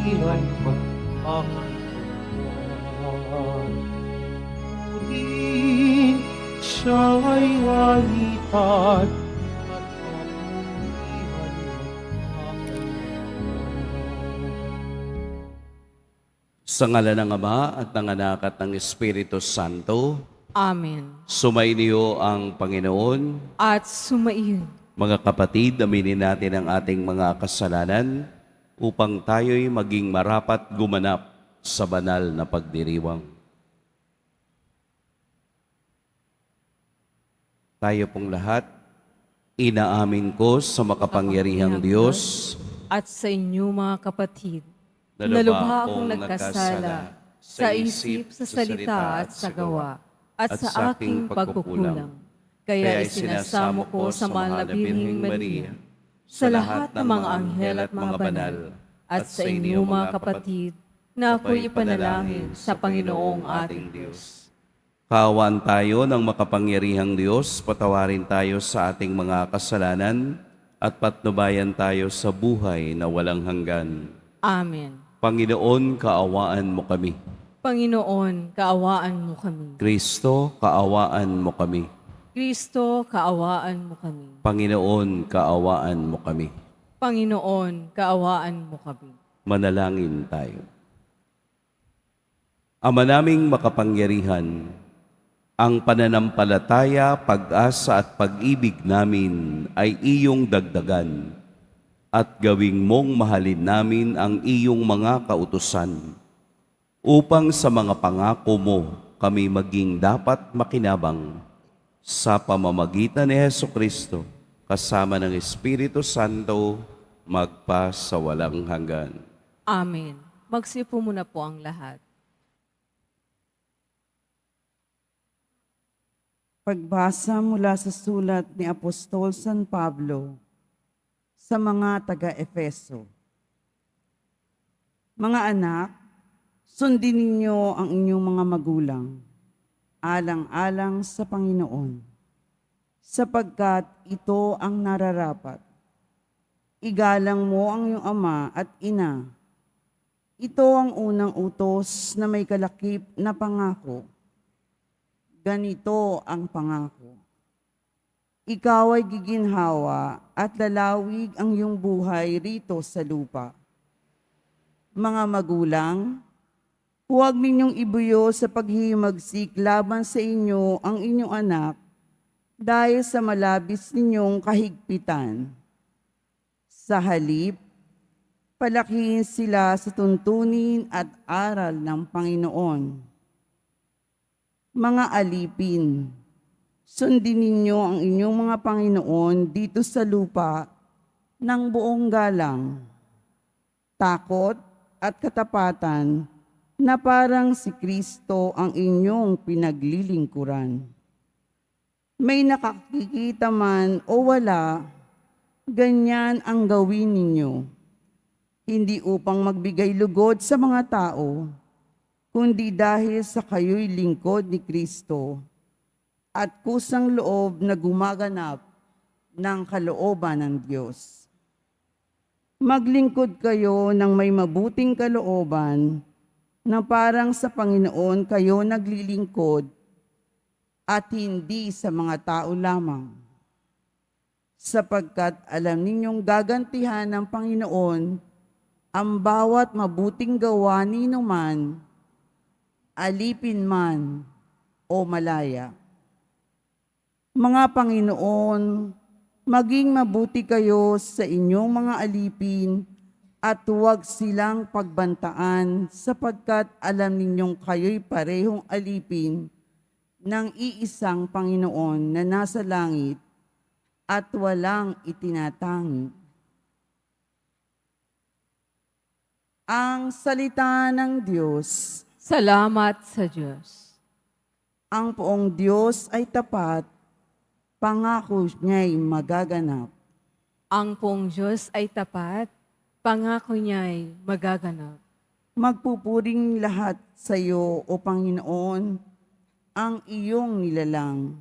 kapangyarihan magpapagawa. Purihin siya'y walitan at kapangyarihan magpapagawa. Sa ngala ng Ama at ng Anak at ng Espiritu Santo, Amen. sumainiyo ang Panginoon. At sumaiyon. Mga kapatid, aminin natin ang ating mga kasalanan upang tayo'y maging marapat gumanap sa banal na pagdiriwang. Tayo pong lahat, inaamin ko sa makapangyarihang Diyos At sa inyo mga kapatid, na nalubha akong nagkasala sa isip, sa salita at sa gawa, at sa aking pagkukulang. Kaya isinasamo ko sa mahal na Birheng Maria, sa lahat ng mga anghel at mga banal, at sa inyo mga kapatid, na ako'y ipanalangin sa Panginoong ating Diyos. Kaawaan tayo ng makapangyarihang Diyos, patawarin tayo sa ating mga kasalanan at patnubayan tayo sa buhay na walang hanggan. Amen. Panginoon, kaawaan mo kami. Panginoon, kaawaan mo kami. Kristo, kaawaan mo kami. Kristo, kaawaan mo kami. Panginoon, kaawaan mo kami. Panginoon, kaawaan mo kami. Manalangin tayo. Ama naming makapangyarihan, ang pananampalataya, pag-asa at pag-ibig namin ay iyong dagdagan at gawing mong mahalin namin ang iyong mga kautusan upang sa mga pangako mo kami maging dapat makinabang sa pamamagitan ni Hesukristo kasama ng Espiritu Santo magpa sa walang hanggan. Amen. Magsipo muna po ang lahat. Pagbasa mula sa sulat ni Apostol San Pablo sa mga taga-Efeso. Mga anak, sundin ninyo ang inyong mga magulang, alang-alang sa Panginoon, sapagkat ito ang nararapat. Igalang mo ang iyong ama at ina. Ito ang unang utos na may kalakip na pangako. Ganito ang pangako. Ikaw ay giginhawa at lalawig ang iyong buhay rito sa lupa. Mga magulang, huwag ninyong ibuyo sa paghihimagsik laban sa inyo ang inyong anak dahil sa malabis ninyong kahigpitan. Sa halip, palakihin sila sa tuntunin at aral ng Panginoon. Mga alipin, sundin ninyo ang inyong mga Panginoon dito sa lupa ng buong galang, takot at katapatan na parang si Kristo ang inyong pinaglilingkuran. May nakakikita man o wala, ganyan ang gawin ninyo. Hindi upang magbigay lugod sa mga tao, kundi dahil sa kayo'y lingkod ni Kristo at kusang loob na gumaganap ng kalooban ng Diyos. Maglingkod kayo ng may mabuting kalooban na parang sa Panginoon kayo naglilingkod at hindi sa mga tao lamang. Sapagkat alam ninyong gagantihan ng Panginoon ang bawat mabuting gawa nino man, alipin man o malaya. Mga Panginoon, maging mabuti kayo sa inyong mga alipin at huwag silang pagbantaan sapagkat alam ninyong kayo'y parehong alipin ng iisang Panginoon na nasa langit at walang itinatangi. Ang salita ng Diyos. Salamat sa Diyos. Ang poong Diyos ay tapat, pangako niya'y magaganap. Ang pong Diyos ay tapat, pangako niya'y magaganap. Magpupuring lahat sa iyo, O Panginoon, ang iyong nilalang.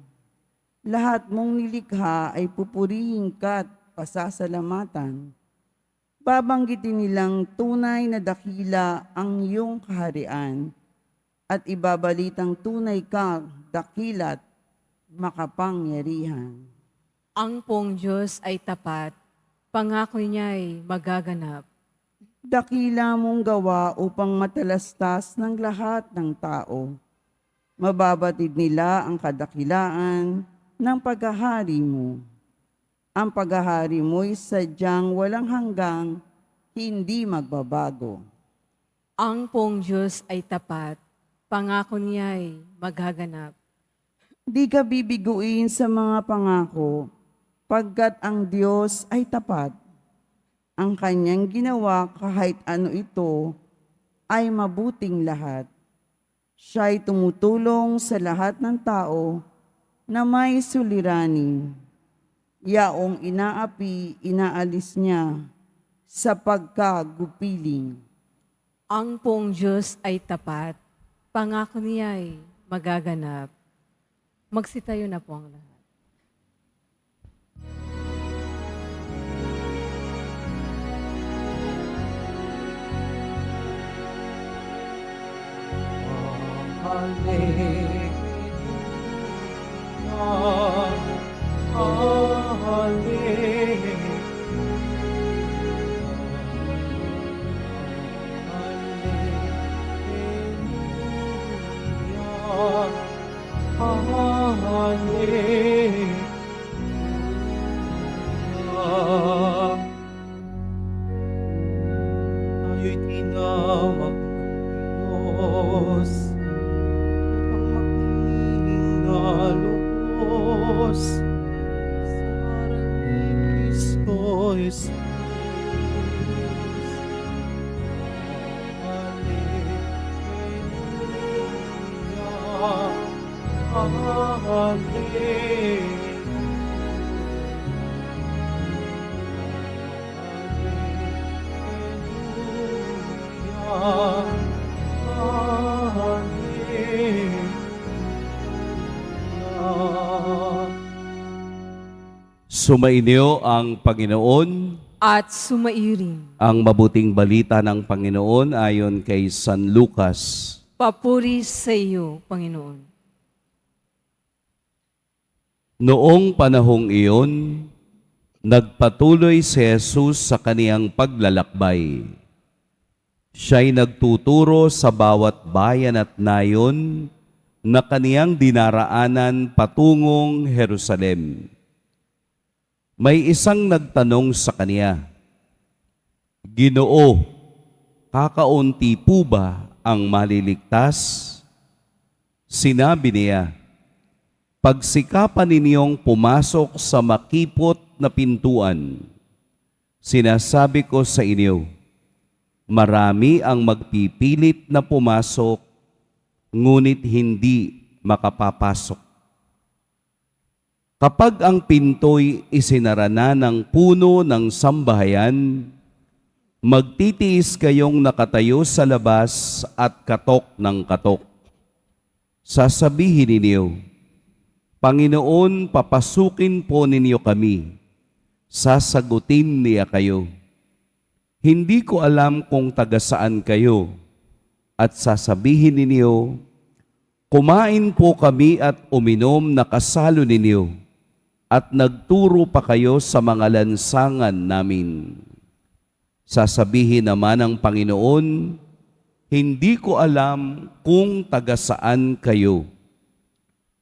Lahat mong nilikha ay pupurihin ka at pasasalamatan. Babanggitin nilang tunay na dakila ang iyong kaharian at ibabalitang tunay kang dakilat makapangyarihan. Ang pong Diyos ay tapat, pangako niya'y magaganap. Dakila mong gawa upang matalastas ng lahat ng tao. Mababatid nila ang kadakilaan ng paghahari mo. Ang paghahari mo'y sadyang walang hanggang, hindi magbabago. Ang pong Diyos ay tapat, pangako niya'y magaganap. Di ka bibiguin sa mga pangako, pagkat ang Diyos ay tapat. Ang kanyang ginawa kahit ano ito ay mabuting lahat. Siya'y tumutulong sa lahat ng tao na may suliranin. Yaong inaapi, inaalis niya sa pagkagupiling. Ang pong Diyos ay tapat, pangako niya'y magaganap. Magsitayo na po ang lahat. Tayo'y tinawag ng Diyos upang makinig na lubos sa aral ni Kristo Jesus. Sumainyo ang Panginoon. At sumairing, Ang mabuting balita ng Panginoon ayon kay San Lucas. papuri sa iyo, Panginoon. Noong panahong iyon, nagpatuloy si Jesus sa kaniyang paglalakbay. Siya'y nagtuturo sa bawat bayan at nayon na kaniyang dinaraanan patungong Jerusalem. May isang nagtanong sa kaniya, "Ginoo, kakaunti po ba ang maliligtas?" Sinabi niya, "Pagsikapan ninyong pumasok sa makipot na pintuan. Sinasabi ko sa inyo, marami ang magpipilit na pumasok, ngunit hindi makapapasok. Kapag ang pinto'y isinara na ng puno ng sambahayan, magtitiis kayong nakatayo sa labas at katok ng katok. Sasabihin ninyo, Panginoon, papasukin po ninyo kami. Sasagutin niya kayo, hindi ko alam kung taga saan kayo. At sasabihin ninyo, kumain po kami at uminom na kasalo ninyo, at nagturo pa kayo sa mga lansangan namin. Sasabihin naman ng Panginoon, hindi ko alam kung taga saan kayo.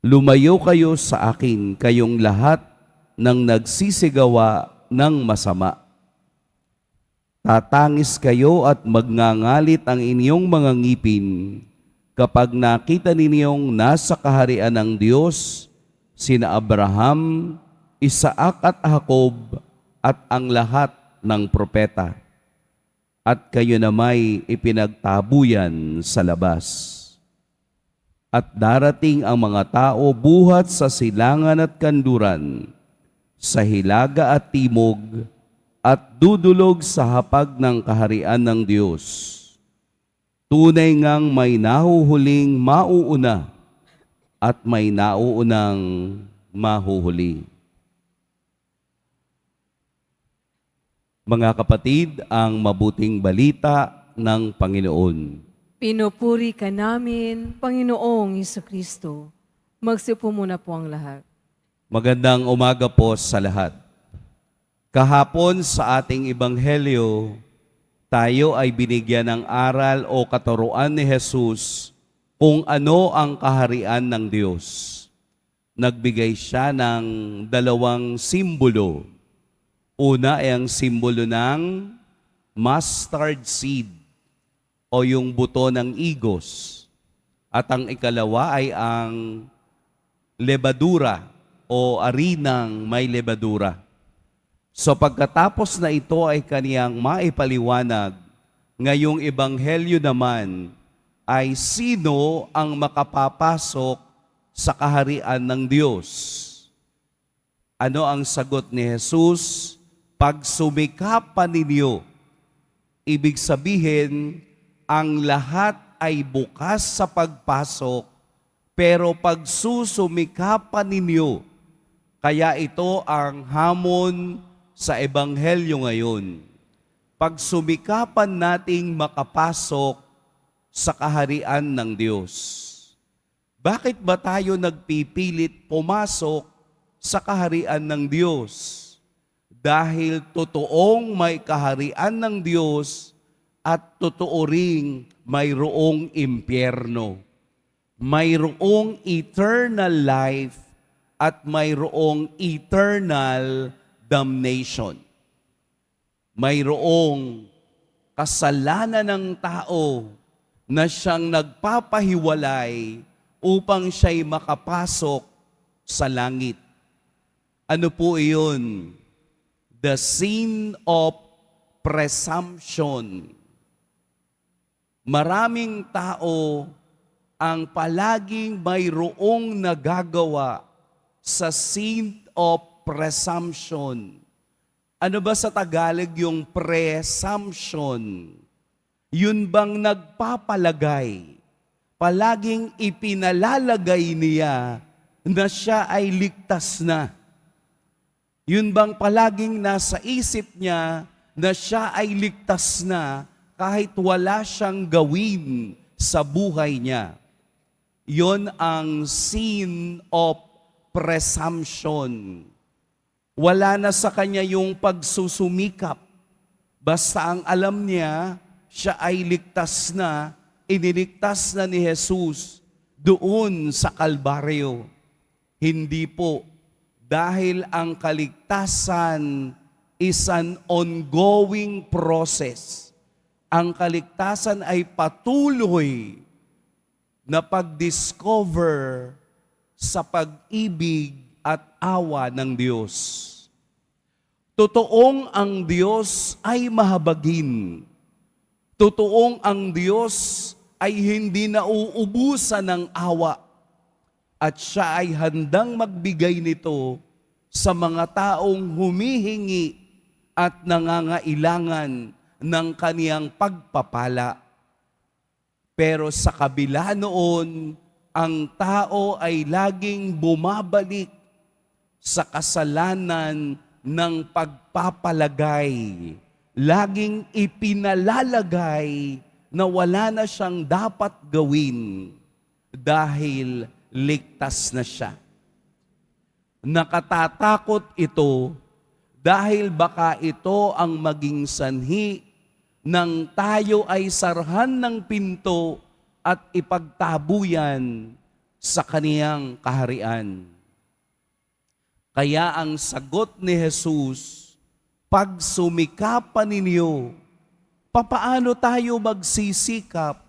Lumayo kayo sa akin, kayong lahat ng nagsisigawa ng masama. Tatangis kayo at magngangalit ang inyong mga ngipin kapag nakita ninyong nasa kaharian ng Diyos sina Abraham, Isaac at Jacob at ang lahat ng propeta. At kayo nama'y ipinagtabuyan sa labas. At darating ang mga tao buhat sa silangan at kanluran, sa hilaga at timog, at dudulog sa hapag ng kaharian ng Diyos. Tunay ngang may nahuhuling mauuna at may nauunang mahuhuli. Mga kapatid, ang mabuting balita ng Panginoon. Pinupuri ka namin, Panginoong Kristo. Magsiupo muna po ang lahat. Magandang umaga po sa lahat. Kahapon sa ating ebanghelyo, tayo ay binigyan ng aral o katuruan ni Jesus kung ano ang kaharian ng Diyos. Nagbigay siya ng dalawang simbolo. Una ay ang simbolo ng mustard seed o yung buto ng igos. At ang ikalawa ay ang lebadura o arinang may lebadura. So pagkatapos na ito ay kaniyang maipaliwanag, ngayong ebanghelyo naman ay sino ang makapapasok sa kaharian ng Diyos. Ano ang sagot ni Jesus? Pag sumikapan ninyo, ibig sabihin, ang lahat ay bukas sa pagpasok, pero pag susumikapan ninyo, kaya ito ang hamon sa ebanghelyo ngayon. Pag sumikapan nating makapasok sa kaharian ng Diyos. Bakit ba tayo nagpipilit pumasok sa kaharian ng Diyos? Dahil totoong may kaharian ng Diyos at totoo ring mayroong impyerno. Mayroong eternal life at mayroong eternal damnation. Mayroong kasalanan ng tao na siyang nagpapahiwalay upang siya'y makapasok sa langit. Ano po iyon? The sin of presumption. Maraming tao ang palaging mayroong nagagawa sa sin of presumption. Ano ba sa Tagalog yung presumption? Yun bang nagpapalagay? Palaging ipinalalagay niya na siya ay ligtas na. Yun bang palaging nasa isip niya na siya ay ligtas na kahit wala siyang gawin sa buhay niya. Yun ang sin of presumption. Wala na sa kanya yung pagsusumikap. Basta ang alam niya, siya ay ligtas na, iniligtas na ni Jesus doon sa Kalbaryo. Hindi po. Dahil ang kaligtasan is an ongoing process. Ang kaligtasan ay patuloy na pag-discover sa pag-ibig at awa ng Diyos. Totoong ang Diyos ay mahabagin. Totoong ang Diyos ay hindi nauubusan ng awa. At siya ay handang magbigay nito sa mga taong humihingi at nangangailangan ng kaniyang pagpapala. Pero sa kabila noon, ang tao ay laging bumabalik sa kasalanan ng pagpapalagay. Laging ipinalalagay na wala na siyang dapat gawin dahil ligtas na siya. Nakatatakot ito dahil baka ito ang maging sanhi ng tayo ay sarhan ng pinto at ipagtabuyan sa kaniyang kaharian. Kaya ang sagot ni Jesus, pag sumikapan ninyo, papaano tayo magsisikap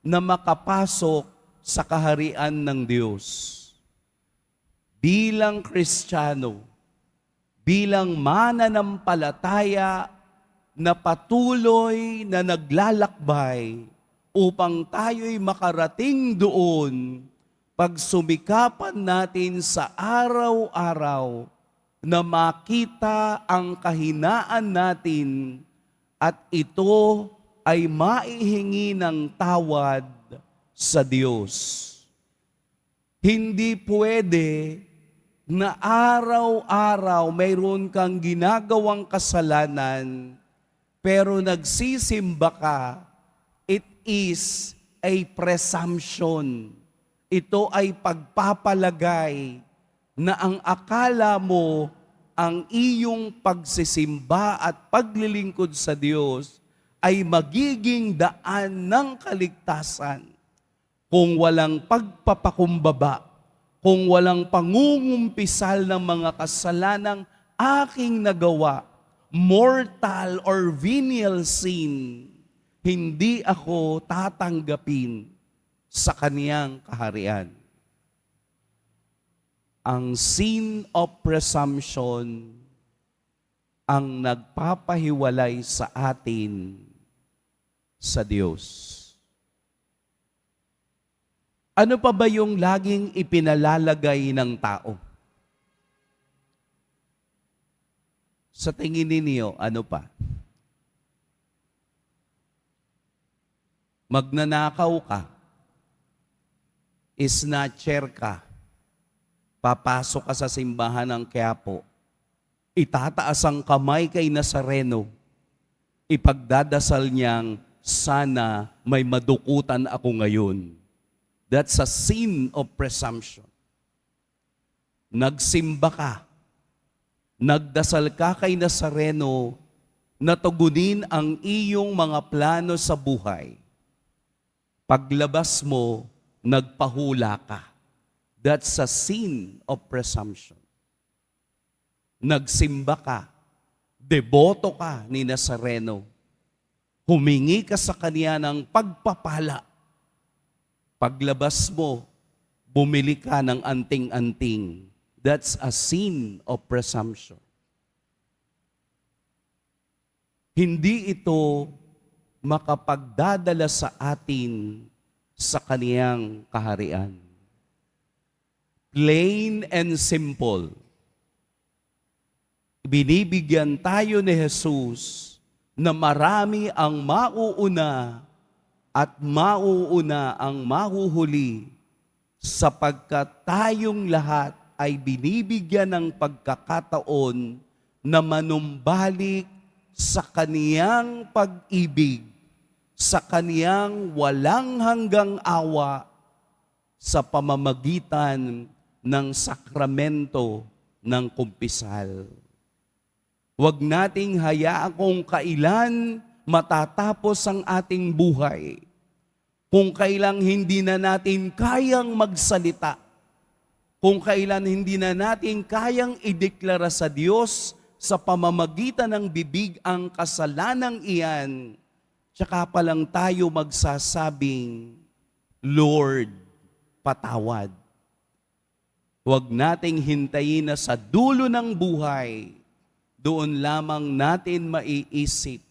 na makapasok sa kaharian ng Diyos? Bilang Kristiyano, bilang mananampalataya na patuloy na naglalakbay upang tayo'y makarating doon, pag sumikapan natin sa araw-araw na makita ang kahinaan natin at ito ay maihingi ng tawad sa Diyos. Hindi pwede na araw-araw mayroon kang ginagawang kasalanan, pero nagsisimba ka, it is a presumption. Ito ay pagpapalagay na ang akala mo ang iyong pagsisimba at paglilingkod sa Diyos ay magiging daan ng kaligtasan kung walang pagpapakumbaba, kung walang pangungumpisal ng mga kasalanang aking nagawa, mortal or venial sin, hindi ako tatanggapin sa kaniyang kaharian. Ang sin of presumption ang nagpapahiwalay sa atin sa Diyos. Ano pa ba yung laging ipinalalagay ng tao? Sa tingin ninyo, ano pa? Magnanakaw ka, snatcher ka, papasok ka sa simbahan ng Quiapo, itataas ang kamay kay Nazareno, ipagdadasal niyang, sana may madukutan ako ngayon. That's a sin of presumption. Nagsimba ka, nagdasal ka kay Nazareno, natugunin ang iyong mga plano sa buhay. Paglabas mo, nagpahula ka. That's a sin of presumption. Nagsimba ka, deboto ka ni Nazareno, humingi ka sa kanya ng pagpapala. Paglabas mo, bumili ka ng anting-anting. That's a sin of presumption. Hindi ito makapagdadala sa atin sa kaniyang kaharian. Plain and simple. Binibigyan tayo ni Jesus na marami ang mauuna at mauuna ang mahuhuli, sapagkat tayong lahat ay binibigyan ng pagkakataon na manumbalik sa kaniyang pag-ibig, sa kaniyang walang hanggang awa sa pamamagitan ng sakramento ng kumpisal. Huwag nating hayaan kung kailan matatapos ang ating buhay, kung kailan hindi na natin kayang magsalita, kung kailan hindi na natin kayang ideklara sa Diyos sa pamamagitan ng bibig ang kasalanang iyan, tsaka pa lang tayo magsasabing, Lord, patawad. Huwag nating hintayin na sa dulo ng buhay, doon lamang natin maiisip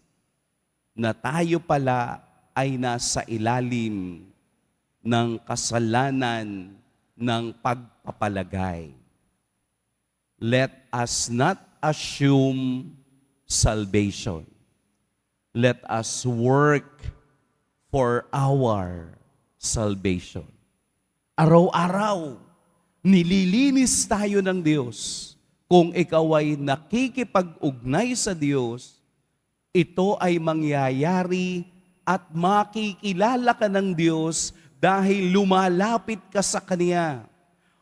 na tayo pala ay nasa ilalim ng kasalanan ng pagpapalagay. Let us not assume salvation. Let us work for our salvation. Araw-araw, nililinis tayo ng Diyos. Kung ikaw ay nakikipag-ugnay sa Diyos, ito ay mangyayari at makikilala ka ng Diyos dahil lumalapit ka sa Kanya.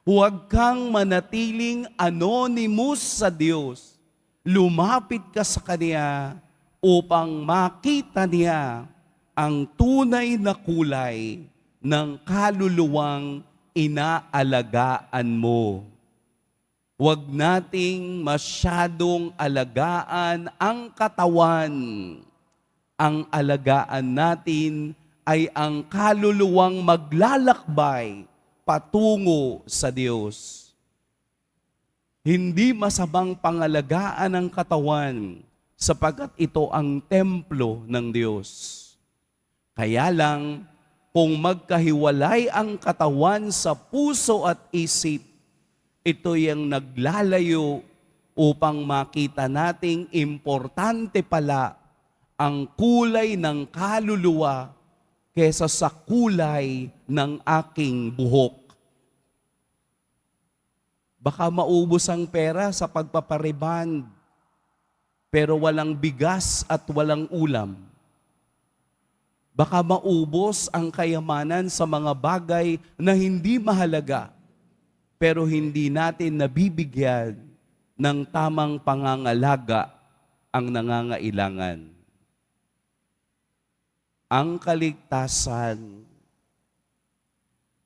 Huwag kang manatiling anonymous sa Diyos. Lumapit ka sa Kanya upang makita niya ang tunay na kulay ng kaluluwang inaalagaan mo. Huwag nating masyadong alagaan ang katawan. Ang alagaan natin ay ang kaluluwang maglalakbay patungo sa Diyos. Hindi masamang pangalagaan ang katawan sapagkat ito ang templo ng Diyos. Kaya lang, kung magkahiwalay ang katawan sa puso at isip, ito yung naglalayo upang makita nating importante pala ang kulay ng kaluluwa kesa sa kulay ng aking buhok. Baka maubos ang pera sa pagpapariband, pero walang bigas at walang ulam. Baka maubos ang kayamanan sa mga bagay na hindi mahalaga, pero hindi natin nabibigyan ng tamang pangangalaga ang nangangailangan. Ang kaligtasan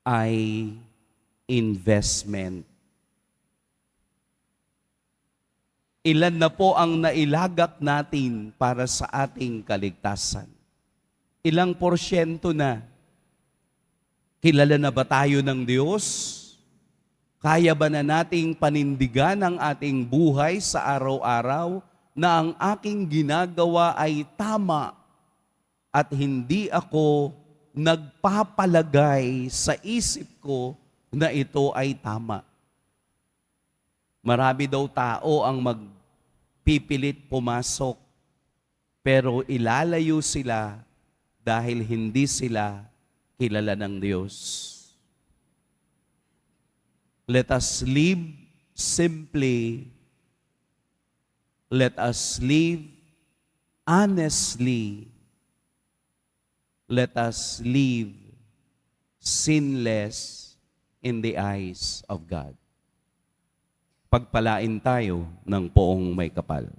ay investment. Ilan na po ang nailagak natin para sa ating kaligtasan? Ilang porsyento na? Kilala na ba tayo ng Diyos? Kaya ba na nating panindigan ang ating buhay sa araw-araw na ang aking ginagawa ay tama at hindi ako nagpapalagay sa isip ko na ito ay tama? Marami daw tao ang magpipilit pumasok, pero ilalayo sila dahil hindi sila kilala ng Diyos. Let us live simply. Let us live honestly. Let us live sinless in the eyes of God. Pagpalain tayo ng poong may kapal.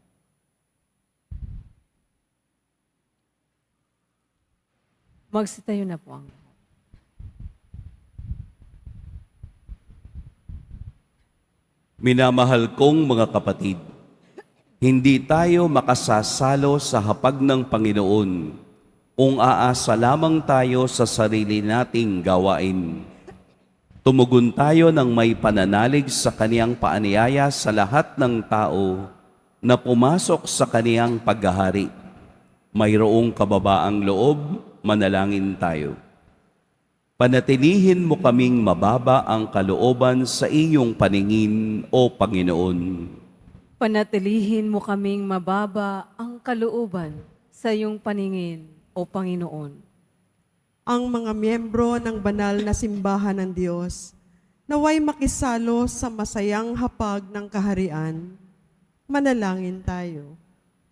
Magsitayo na po ang lahat. Minamahal kong mga kapatid, hindi tayo makasasalo sa hapag ng Panginoon kung aasa lamang tayo sa sarili nating gawain. Tumugon tayo ng may pananalig sa kaniyang paanyaya sa lahat ng tao na pumasok sa kaniyang paghahari. Mayroong kababaang loob, manalangin tayo. Panatilihin mo kaming mababa ang kalooban sa iyong paningin, O Panginoon. Panatilihin mo kaming mababa ang kalooban sa iyong paningin, O Panginoon. Ang mga miyembro ng banal na simbahan ng Diyos, naway makisalo sa masayang hapag ng kaharian. Manalangin tayo.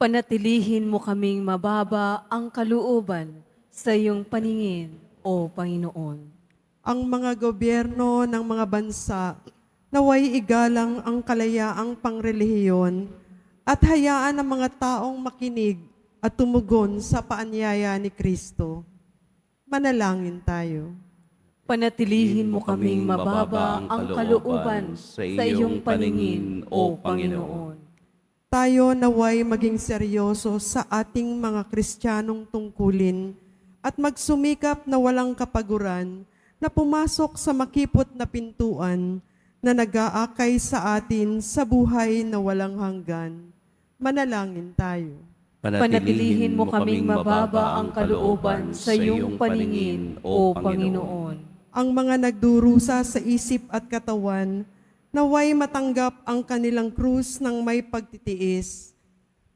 Panatilihin mo kaming mababa ang kalooban sa iyong paningin, O Panginoon. Ang mga gobyerno ng mga bansa, naway igalang ang kalayaang pangrelihiyon at hayaan ang mga taong makinig at tumugon sa paanyaya ni Kristo. Manalangin tayo. Panatilihin mo kaming mababa ang kalooban sa iyong paningin, O Panginoon. Tayo naway maging seryoso sa ating mga Kristiyanong tungkulin at magsumikap na walang kapaguran na pumasok sa makipot na pintuan na nag-aakay sa atin sa buhay na walang hanggan. Manalangin tayo. Panatilihin mo kaming mababa ang kalooban sa iyong paningin, O Panginoon. Ang mga nagdurusa sa isip at katawan, naway matanggap ang kanilang krus ng may pagtitiis.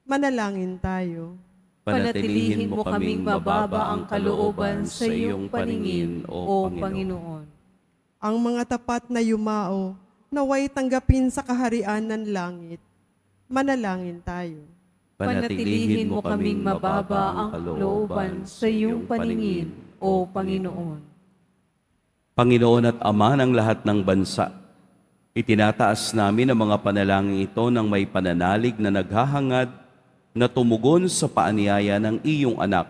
Manalangin tayo. Panatilihin mo kaming mababa ang kalooban sa iyong paningin, O Panginoon. Ang mga tapat na yumao, naway tanggapin sa kaharian ng langit. Manalangin tayo. Panatilihin mo kaming mababa ang kalooban sa iyong paningin, O Panginoon. Panginoon at Ama ng lahat ng bansa, itinataas namin ang mga panalangin ito ng may pananalig na naghahangad na tumugon sa paanyaya ng iyong anak,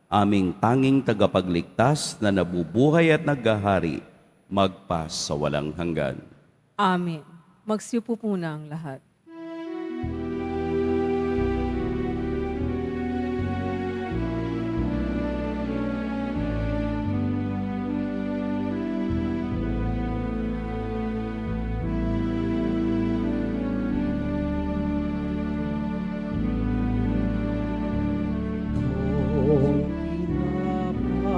aming tanging tagapagligtas na nabubuhay at naghahari, magpa sa walang hanggan. Amen. Magsiupo po na ang lahat.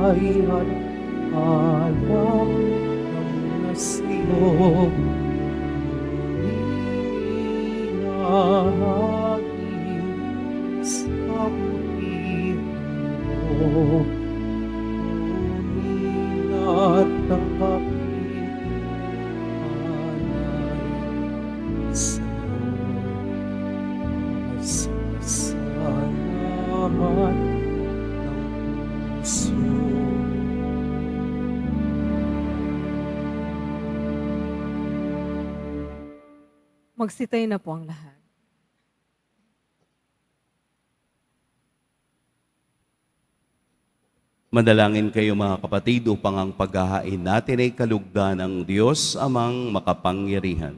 Ay at alam ng nasyo, hinahagin sa putihan mo, ngunit at tanggapin alay Magsitay na po ang lahat. Manalangin kayo mga kapatid upang ang paghahain natin ay kalugdan ng Diyos amang makapangyarihan.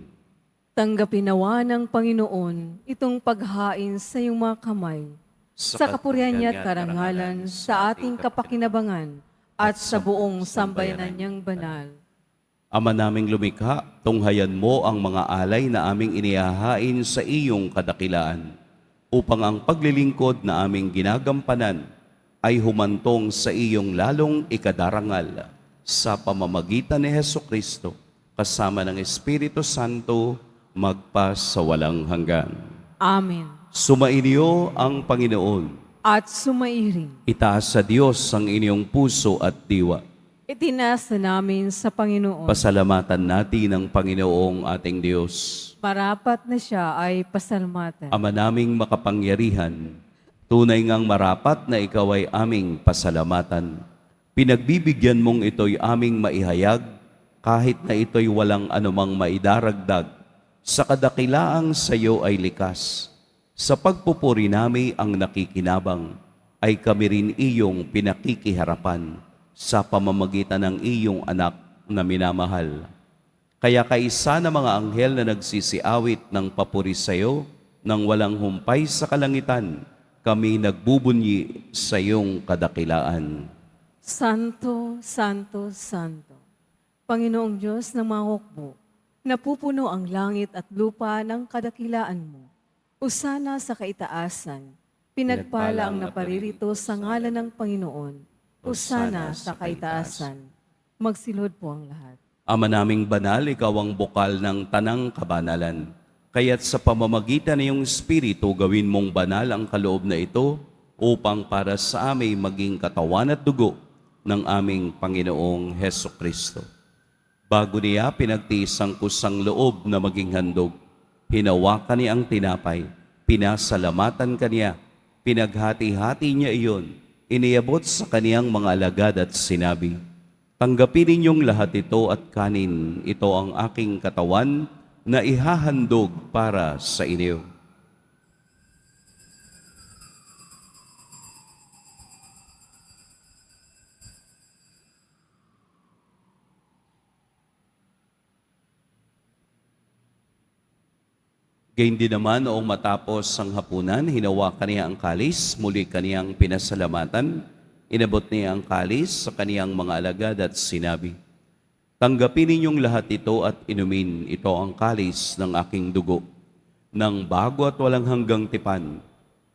Tanggapin nawa ng Panginoon itong paghain sa iyong mga kamay, sa kapurihan niya at karangalan, sa ating kapakinabangan, at sa buong sambayanan niyang banal. Ama naming lumikha, tunghayan mo ang mga alay na aming inihahain sa iyong kadakilaan, upang ang paglilingkod na aming ginagampanan ay humantong sa iyong lalong ikadarangal sa pamamagitan ni Hesukristo, kasama ng Espiritu Santo, magpa sa walang hanggan. Amen. Sumainyo ang Panginoon. At sumairing. Itaas sa Diyos ang inyong puso at diwa. Itinasa namin sa Panginoon. Pasalamatan natin ang Panginoong ating Diyos. Marapat na siya ay pasalamatan. Ama naming makapangyarihan, tunay ngang marapat na ikaw ay aming pasalamatan. Pinagbibigyan mong ito'y aming maihayag, kahit na ito'y walang anumang maidaragdag, sa kadakilaang sa iyo ay likas. Sa pagpupuri nami ang nakikinabang, ay kami rin iyong pinakikiharapan sa pamamagitan ng iyong anak na minamahal. Kaya kaisa na mga anghel na nagsisiawit ng papuri sa iyo, nang walang humpay sa kalangitan, kami nagbubunyi sa iyong kadakilaan. Santo, Santo, Santo, Panginoong Diyos ng mga hukbo, napupuno ang langit at lupa ng kadakilaan mo. Usana sa kaitaasan, pinagpala ang naparirito sa ngalan ng Panginoon. Usana sa kaitaasan. Magsilod po ang lahat. Ama naming banal, ikaw ang bukal ng tanang kabanalan. Kaya't sa pamamagitan ng iyong Espiritu, gawin mong banal ang kaloob na ito upang para sa amin maging katawan at dugo ng aming Panginoong Hesukristo. Bago niya pinagtiis ang kusang loob na maging handog, hinawakan niya ang tinapay, pinasalamatan kaniya, pinaghati-hati niya iyon, iniabot sa kaniyang mga alagad at sinabi, tanggapin ninyong lahat ito at kanin, ito ang aking katawan na ihahandog para sa inyo. Gayun din naman noong matapos ang hapunan, hinawakan niya ang kalis, muli kaniyang pinasalamatan, inabot niya ang kalis sa kaniyang mga alagad at sinabi, tanggapin ninyong lahat ito at inumin, ito ang kalis ng aking dugo, ng bago at walang hanggang tipan,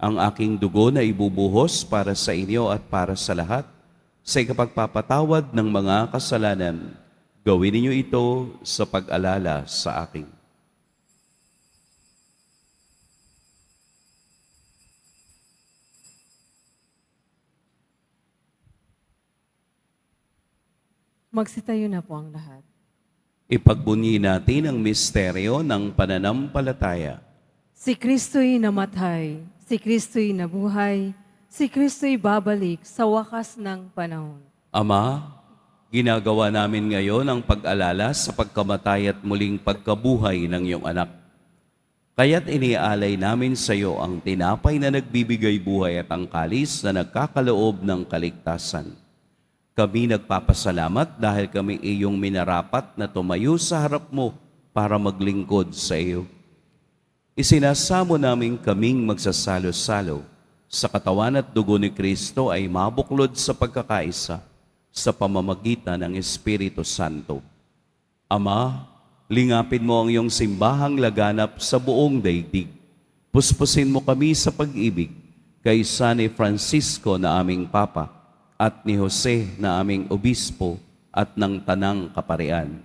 ang aking dugo na ibubuhos para sa inyo at para sa lahat, sa ikapagpapatawad ng mga kasalanan, gawin ninyo ito sa pag-alala sa akin. Magsitayo na po ang lahat. Ipagbunyi natin ang misteryo ng pananampalataya. Si Kristo'y namatay, si Kristo'y nabuhay, si Kristo'y babalik sa wakas ng panahon. Ama, ginagawa namin ngayon ang pag-alala sa pagkamatay at muling pagkabuhay ng iyong anak. Kaya't iniaalay namin sa iyo ang tinapay na nagbibigay buhay at ang kalis na nagkakaloob ng kaligtasan. Kami nagpapasalamat dahil kami iyong minarapat na tumayo sa harap mo para maglingkod sa iyo. Isinasamo namin kaming magsasalo-salo sa katawan at dugo ni Kristo ay mabuklod sa pagkakaisa sa pamamagitan ng Espiritu Santo. Ama, lingapin mo ang iyong simbahang laganap sa buong daigdig. Puspusin mo kami sa pag-ibig kaysa ni Francisco na aming Papa at ni Jose na aming obispo at ng tanang kaparian.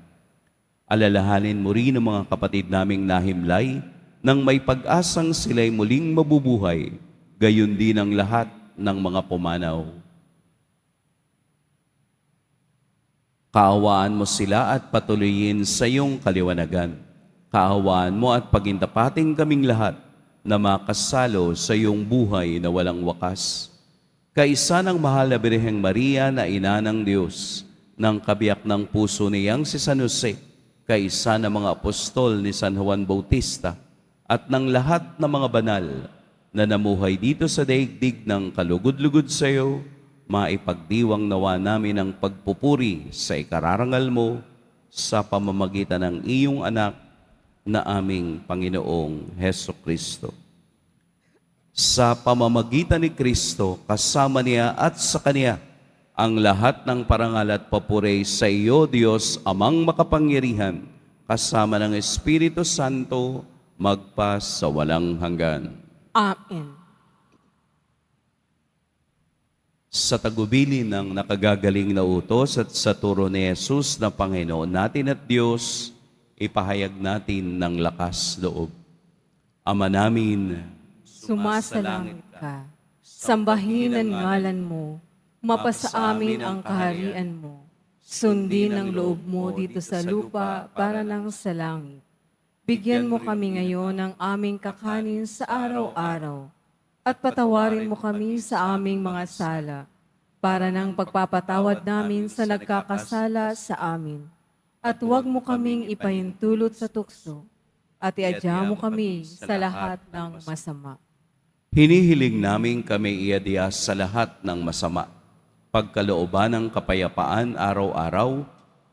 Alalahanin mo rin ang mga kapatid naming nahimlay nang may pag-asang sila'y muling mabubuhay, gayon din ang lahat ng mga pumanaw. Kaawaan mo sila at patuloyin sa iyong kaliwanagan. Kaawaan mo at pagintapating kaming lahat na makasalo sa iyong buhay na walang wakas. Kaisa ng mahal na Birheng Maria na ina ng Diyos, ng kabiyak ng puso niyang si San Jose, kaisa ng mga apostol ni San Juan Bautista, at ng lahat ng mga banal na namuhay dito sa daigdig ng kalugod-lugod sa iyo, maipagdiwang nawa namin ang pagpupuri sa ikararangal mo sa pamamagitan ng iyong anak na aming Panginoong Heso Kristo. Sa pamamagitan ni Kristo, kasama niya at sa Kanya, ang lahat ng parangal at papuri sa iyo, Diyos, Amang makapangyarihan, kasama ng Espiritu Santo, magpa sa walang hanggan. Amen. Sa tagubilin ng nakagagaling na utos at sa turo ni Jesus na Panginoon natin at Diyos, ipahayag natin ng lakas loob. Ama namin, Sumasalangit ka, sambahin ang ngalan mo, mapasa amin ang kaharian mo, sundin ang loob mo dito sa lupa para nang sa langit. Bigyan mo kami ngayon ng aming kakanin sa araw-araw, at patawarin mo kami sa aming mga sala, para nang pagpapatawad namin sa nagkakasala sa amin. At huwag mo kaming ipahintulot sa tukso, at iadya mo kami sa lahat ng masama. hinihiling namin kami iadya sa lahat ng masama. Pagkalooban ng kapayapaan araw-araw,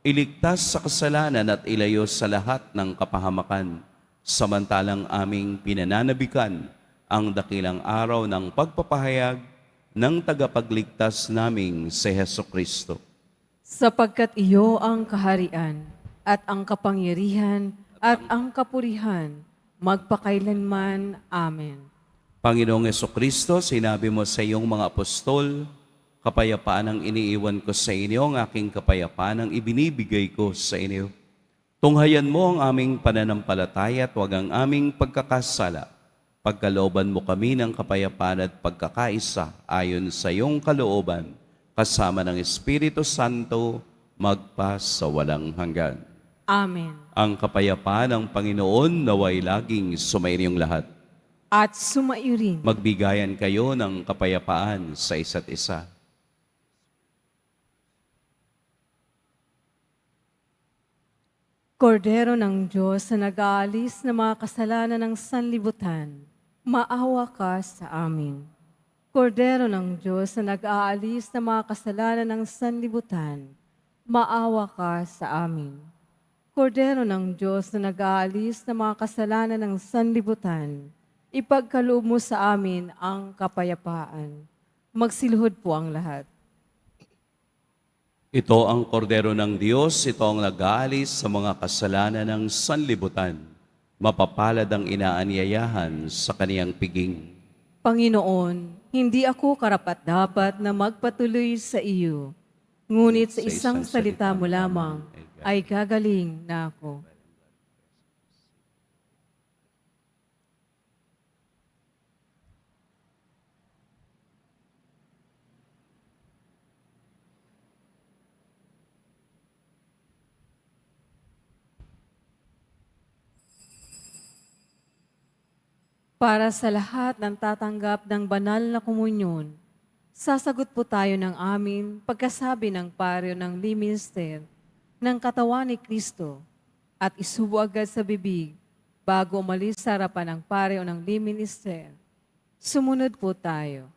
iligtas sa kasalanan at ilayo sa lahat ng kapahamakan, samantalang aming pinananabikan ang dakilang araw ng pagpapahayag ng tagapagligtas naming si Heso Kristo. Sapagkat iyo ang kaharian, at ang kapangyarihan, at ang kapurihan, magpakailanman. Amen. Panginoong Heso Kristo, sinabi mo sa iyong mga apostol, kapayapaan ang iniiwan ko sa inyo, ang aking kapayapaan ang ibinibigay ko sa inyo. Tunghayan mo ang aming pananampalataya at huwag ang aming pagkakasala. Pagkalooban mo kami ng kapayapaan at pagkakaisa ayon sa iyong kalooban, kasama ng Espiritu Santo, magpa sa walang hanggan. Amen. Ang kapayapaan ng Panginoon naway laging sumainyong lahat. At sumaiyo rin. Magbigayan kayo ng kapayapaan sa isa't isa. Kordero ng Diyos na nag-aalis ng mga kasalanan ng sanlibutan, maawa ka sa amin. Kordero ng Diyos na nag-aalis ng mga kasalanan ng sanlibutan, maawa ka sa amin. Kordero ng Diyos na nag-aalis ng mga kasalanan ng sanlibutan, ipagkaloob mo sa amin ang kapayapaan. Magsiluhod po ang lahat. Ito ang kordero ng Diyos, ito ang nag-aalis sa mga kasalanan ng sanlibutan. Mapapalad ang inaanyayahan sa kaniyang piging. Panginoon, hindi ako karapat-dapat na magpatuloy sa iyo, ngunit sa isang salita mo lamang ay gagaling na ako. Para sa lahat ng tatanggap ng banal na komunyon, sasagot po tayo ng amin pagkasabi ng paryo ng liminister ng katawan ni Kristo at isubo agad sa bibig bago umalis sa harapan ng paryo ng liminister. Sumunod po tayo.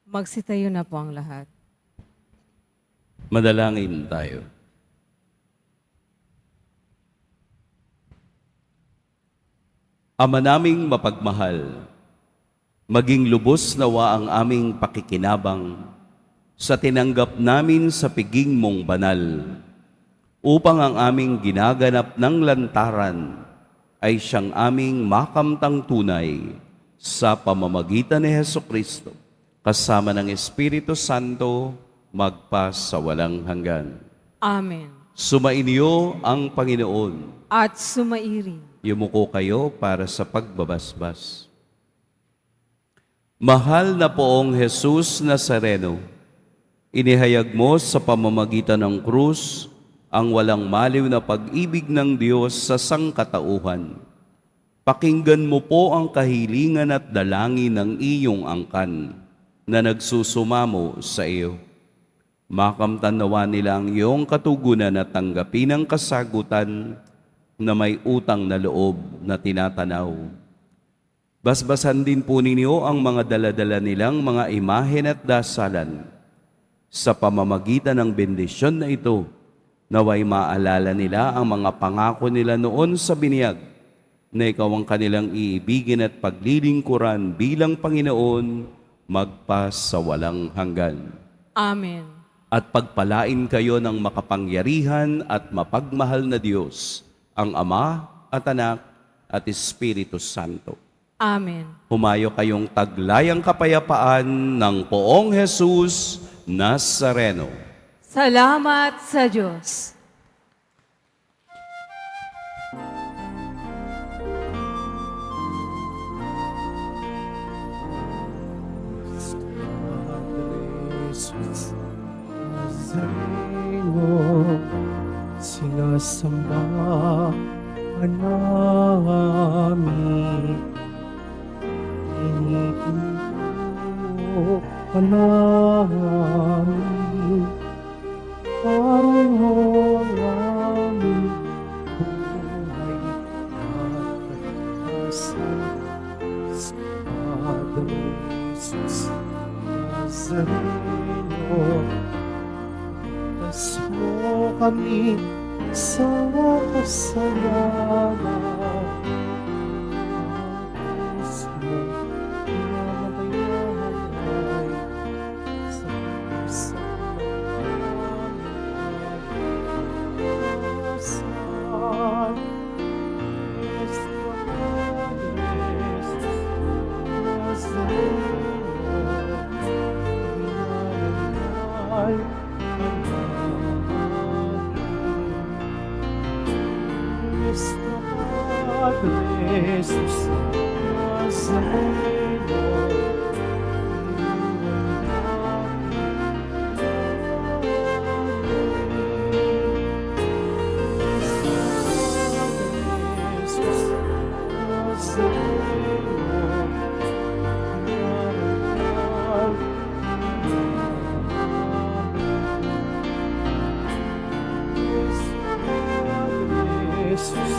Magsitayo na po ang lahat. Madalangin tayo. Ama naming mapagmahal, maging lubos nawa ang aming pakikinabang sa tinanggap namin sa piging mong banal. upang ang aming ginaganap ng lantaran ay siyang aming makamtang tunay sa pamamagitan ni Hesu Kristo, kasama ng Espiritu Santo, magpa sa walang hanggan. Amen. Sumainyo ang Panginoon. At sumairin. Yumuko kayo para sa pagbabasbas. Mahal na Poong Jesus Nazareno, inihayag mo sa pamamagitan ng krus ang walang maliw na pag-ibig ng Diyos sa sangkatauhan. Pakinggan mo po ang kahilingan at dalangin ng iyong angkan na nagsusumamo sa iyo. Makamtan nawa nila ang iyong katugunan at tanggapin ang kasagutan na may utang na loob na tinatanaw. Basbasan din po ninyo ang mga daladala nilang mga imahen at dasalan. Sa pamamagitan ng bendisyon na ito, naway maalala nila ang mga pangako nila noon sa biniyag na ikaw ang kanilang iibigin at paglilingkuran bilang Panginoon magpa sa walang hanggan. Amen. At pagpalain kayo ng makapangyarihan at mapagmahal na Diyos, ang Ama at Anak at Espiritu Santo. Amen. Humayo kayong taglayang kapayapaan ng Poong Jesus Nazareno. Salamat sa Diyos. Jesus Nazareno, sinasamba ka namin. Initinto ka namin, parang ang aming buhay at pag-asa sa Padre Jesus Nazareno. Tas mo kami sa kasalanan, ang puso pinamatayan ay sa isang pag-asan. Nuestro Padre Nazareno, pinananay ang Nuestro Padre Jesus Nazareno, Jesus Nazareno, Jesus